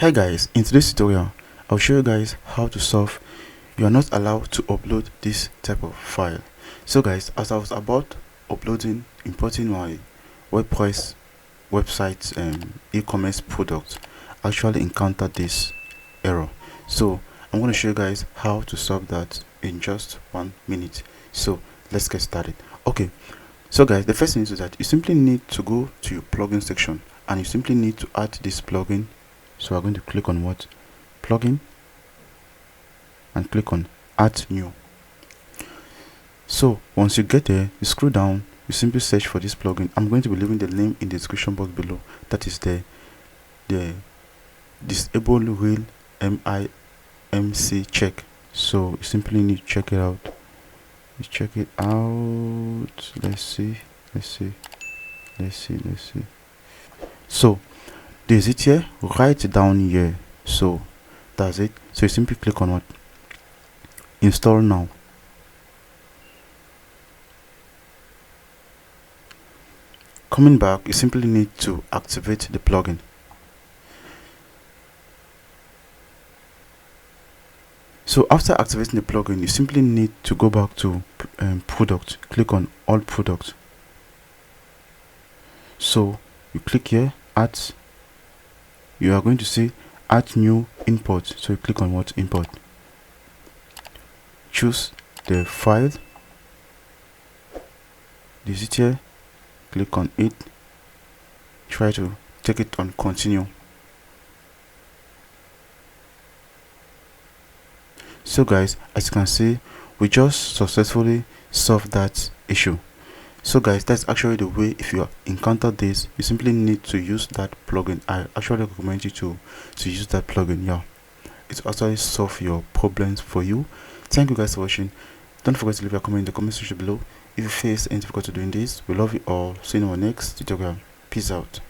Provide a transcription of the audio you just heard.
Hey guys, in today's tutorial I'll show you guys how to solve you are not allowed to upload this type of file. So guys, as I was about importing my WordPress website e-commerce product, I actually encountered this error. So I'm going to show you guys how to solve that in just 1 minute. So let's get started. Okay, so guys, the first thing is that you simply need to go to your plugin section and you simply need to add this plugin. So we're going to click on what? Plugin, and click on add new. So once you get there, you scroll down, you simply search for this plugin. I'm going to be leaving the link in the description box below. That is the disable real MIMC check. So you simply need to check it out. You check it out. Let's see. So there's it here, right down here. So that's it. So you simply click on what? Install now. Coming back, you simply need to activate the plugin. So after activating the plugin, you simply need to go back to product. Click on all products. So you click here, add. You are going to see add new import. So you click on what? Import. Choose the file. This is here. Click on it. Try to take it on continue. So guys, as you can see, we just successfully solved that issue. So guys, that's actually the way. If you encounter this, you simply need to use that plugin. I actually recommend you to use that plugin. Yeah, it actually solve your problems for you. Thank you guys for watching. Don't forget to leave a comment in the comment section below if you face any difficulty doing this. We love you all. See you in our next tutorial. Peace out.